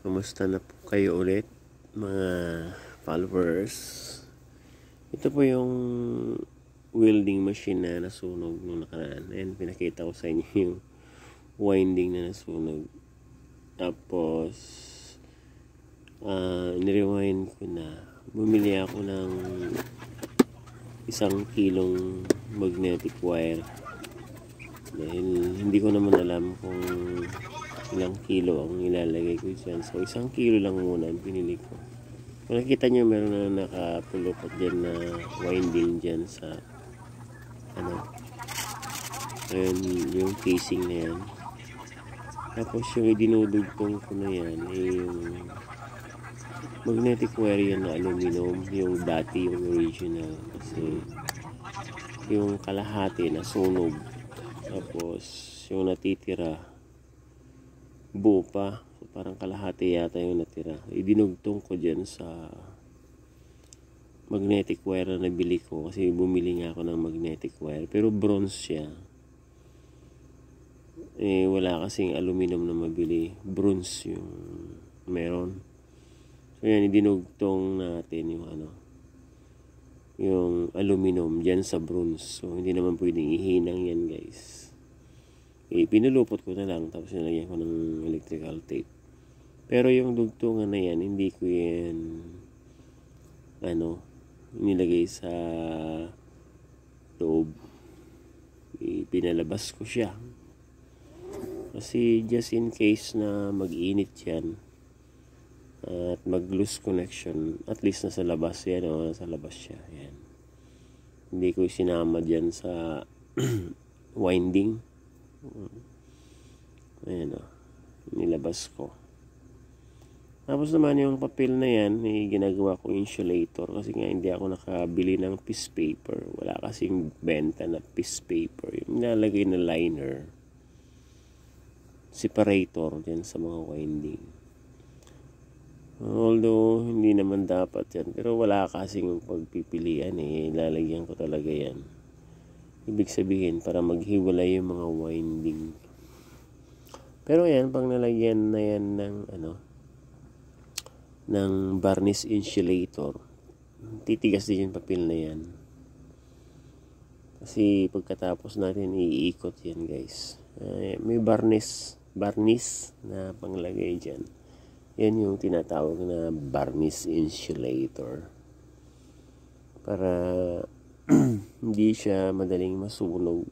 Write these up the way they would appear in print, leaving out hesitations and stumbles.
Kamusta na po kayo ulit, mga followers? Ito po yung welding machine na nasunog nung nakaraan. Ayan, pinakita ko sa inyo yung winding na nasunog. Tapos, nirewind ko na. Bumili ako ng 1 kilong magnetic wire. Dahil hindi ko naman alam kung ilang kilo ang ilalagay ko dyan. So, 1 kilo lang muna ang pinili ko. Kung nakita nyo, meron na nakapulupot dyan na winding dyan sa ayun, yung casing na yan. Tapos yung idinudugtong ko na yan ay yung magnetic wire yan na aluminum, yung dati, yung original. Kasi yung kalahati na sunog. Tapos yung natitira buo pa. So, parang kalahati yata yung natira. Idinugtong ko dyan sa magnetic wire na nabili ko. Kasi bumili nga ako ng magnetic wire. Pero bronze siya. Wala kasing aluminum na mabili. Bronze yung meron. So yan, idinugtong natin yung yung aluminum dyan sa bronze. So hindi naman pwedeng ihinang yan, guys. Pinulupot ko na lang, tapos nilagyan ko ng electrical tape. Pero yung dugtungan na yan, hindi ko yan nilagay sa loob. Pinalabas ko siya. Kasi just in case na mag-init yan at mag-loose connection, at least nasa labas yan, nasa labas siya. Yan. Hindi ko sinama dyan sa winding. Ayan nilabas ko. Tapos naman yung papel na yan, ginagawa ko insulator kasi nga hindi ako nakabili ng piece paper. Wala kasing benta na piece paper. Yung nilalagay na liner, separator dyan sa mga winding. Although hindi naman dapat yan, pero wala kasing pagpipilian lalagyan ko talaga yan. Ibig sabihin, para maghiwalay yung mga winding. Pero yan, pag nalagyan na yan ng varnish insulator, titigas din yung papel na yan. Kasi pagkatapos natin iikot yan, guys. May varnish na panglagay dyan. Yan yung tinatawag na varnish insulator. Para hindi siya madaling masunog.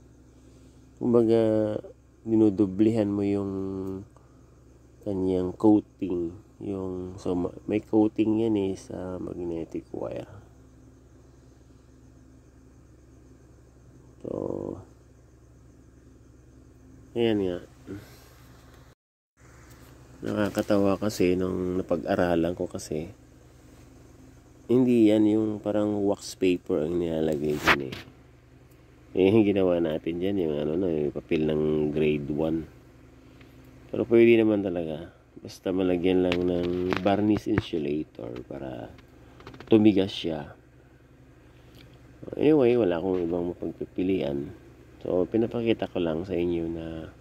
Kumbaga, dinudublihan mo yung kanyang coating. So, may coating yan sa magnetic wire. So, ayan nga. Nakakatawa kasi nung napag-aralan ko kasi, hindi yan yung parang wax paper ang nilalagay dyan yung ginawa natin dyan yung yung papel ng grade 1. Pero pwede naman talaga basta malagyan lang ng varnish insulator para tumigas siya. Anyway, wala akong ibang mapagpipilian. So pinapakita ko lang sa inyo na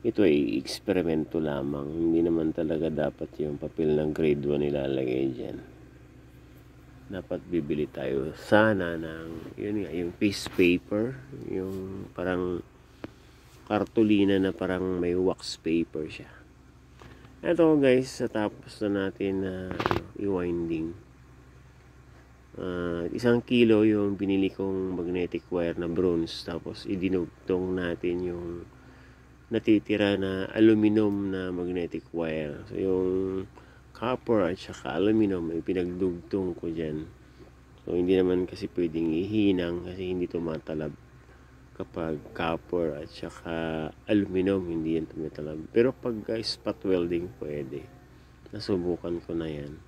ito ay eksperimento lamang. Hindi naman talaga dapat yung papel ng grade 1 nilalagay dyan. Dapat bibili tayo sana ng yung piece paper, yung parang kartolina na parang may wax paper siya. Ito, guys, sa tapos na natin i-winding. 1 kilo yung binili kong magnetic wire na bronze, tapos idinugtong natin yung natitira na aluminum na magnetic wire. So yung copper at saka aluminum ay pinagdugtong ko dyan. So hindi naman kasi pwedeng ihinang kasi hindi tumatalab kapag copper at saka aluminum, hindi yan tumatalab. Pero pag spot welding pwede. Nasubukan ko na yan.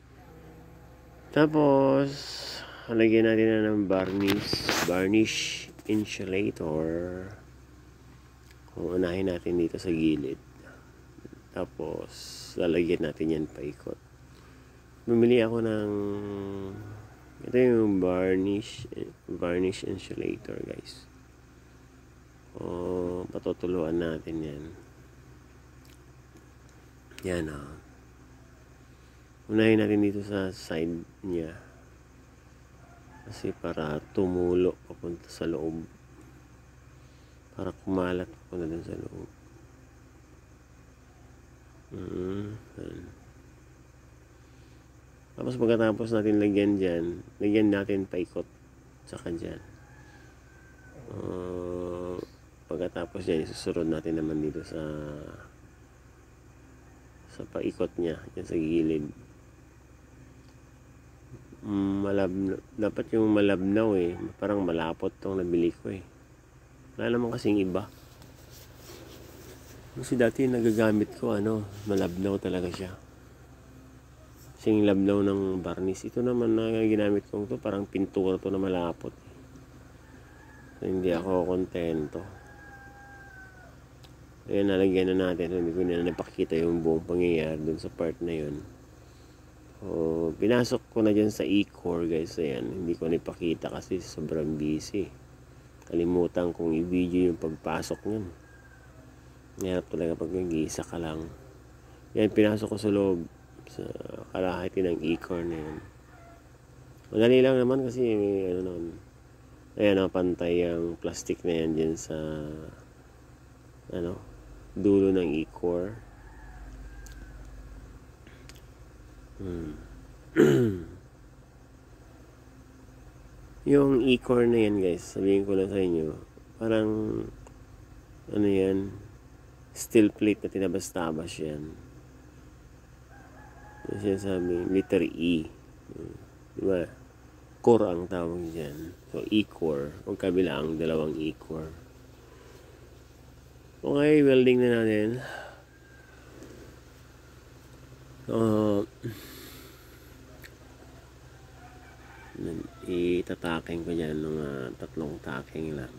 Tapos lagyan natin na ng varnish insulator. Unahin natin dito sa gilid. Tapos lalagyan natin yan paikot. Bumili ako ng ito yung varnish insulator, guys. Patutuluan natin yan. Yan Unahin natin dito sa side niya. Kasi para tumulo papunta sa loob. Para kumalat papunta dun sa loob. Tapos pagkatapos natin lagyan dyan, lagyan natin paikot saka dyan. Pagkatapos dyan, isusunod natin naman dito sa paikot niya, dyan sa gilid. Dapat yung malabnaw eh. Parang malapot tong nabili ko eh. Wala naman kasing iba. Kasi dati nagagamit ko malabnaw talaga siya. Kasing labnaw ng varnish. Ito naman na ginamit kong to, parang pintura to na malapot. So, hindi ako kontento. Ayan, nalagyan na natin. So, hindi ko na napakita yung buong pangyayari dun sa part na yun. So, pinasok ko na dyan sa e-core guys. Ayan, hindi ko napakita kasi sobrang busy. Kalimutan kong i-video yung pagpasok nyan. Mahirap talaga pag nag-iisa ka lang. Yan, pinasok ko sa loob. Sa kalahati ng e-core na yan. Madali lang naman kasi may naman. Ayan, pantay ang plastic na yan dyan sa dulo ng e-core. Yung e-core na yan guys, sabihin ko lang sa inyo, parang yan, steel plate na tinabas-tabas yan. Kasi sabi, letter E. Diba? Core ang tawag dyan. So, e-core. Huwag kabila ang dalawang e-core. Okay, welding na natin. Itataking ko dyan mga 3 taking lang.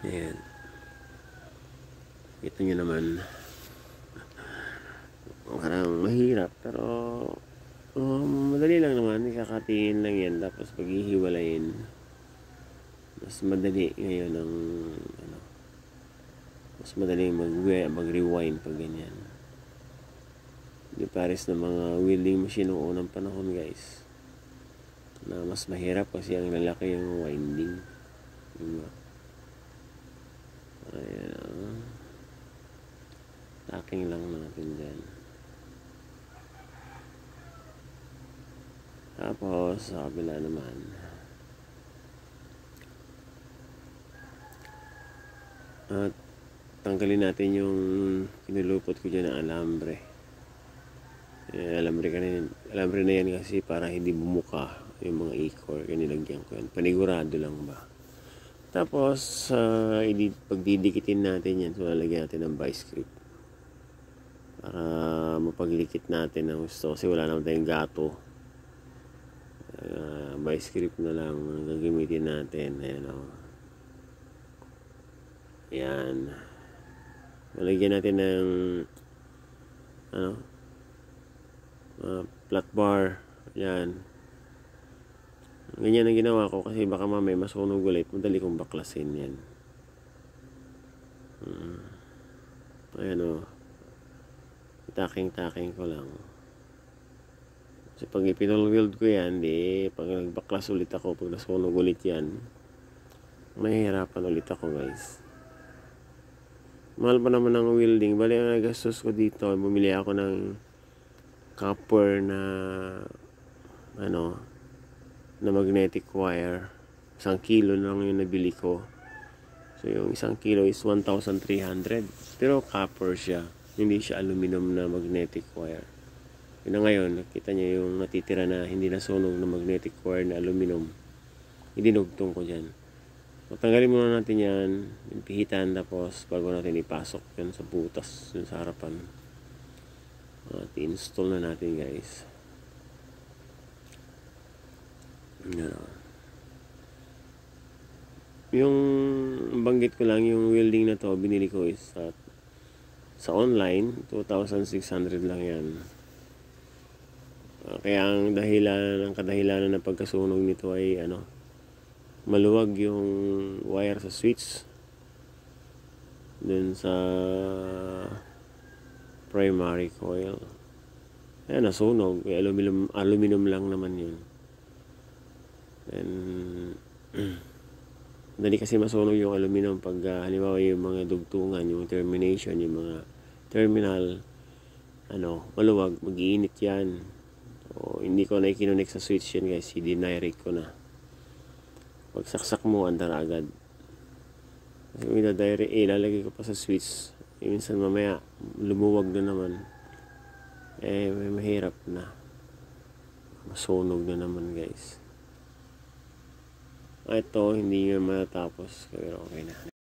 Ayan. Ito nyo naman. Parang mahirap pero madali lang naman. Ikakatingin lang yan tapos paghihiwalayin. Mas madali ngayon ang mas madali mag-rewind pag ganyan. Di pares na mga welding machine noong unang panahon guys. Na mas mahirap kasi ang lalaki yung winding. Diba? Ayan. Taking lang natin dyan. Tapos sa kabila naman. At tanggalin natin yung kinulupot ko dyan ng alambre. Alambre na yan kasi para hindi bumuka yung mga e-core. Kaya nilagyan ko yan. Panigurado lang ba. Tapos pagdidikitin natin yan. So lalagyan natin ng vice grip. Para mapaglikit natin ang gusto. Kasi wala naman tayong gato. Vice grip na lang ang gagamitin natin. Ayan o. Ayan. Malagyan natin ng flat bar. Ayan. Ganyan ang ginawa ko kasi baka mamaya masunog ulit. Madali kong baklasin yan. Ayan o. Taking ko lang. Kasi pag ipinol-weld ko yan, pag nagbaklas ulit ako, pag nasunog ulit yan, mahihirapan ulit ako guys. Mahal pa naman ng welding. Bali ang nagastos ko dito, bumili ako ng copper na na magnetic wire. 1 kilo lang yung nabili ko. So yung 1 kilo is 1,300. Pero copper siya. Hindi siya aluminum na magnetic wire. Yun na ngayon, nakita niyo yung natitira na hindi nasunog na magnetic wire na aluminum. Idinugtong ko dyan. So, tanggalin muna natin yan, yung pihitan, tapos bago natin ipasok yan sa butas, yun sa harapan. At i-install na natin guys. Yung banggit ko lang, yung welding na to, binili ko is sa online, 2,600 lang yan. Kaya ang kadahilanan ng pagkasunog nito ay maluwag yung wire sa switch dun sa primary coil. Ayan, nasunog. Aluminum lang naman yun. And dali kasi masunog yung aluminum pag halimbawa yung mga dugtungan, yung termination, yung mga terminal, maluwag, mag-iinit yan. So, hindi ko na ikinunik sa switch yan guys, i-direct ko na. Pag saksak mo, andar agad. Kasi kung i-direct, ilalagay ko pa sa switch, minsan mamaya lumuwag na naman, may mahirap na, masunog na naman guys. Ito hindi nga matatapos, pero okay na.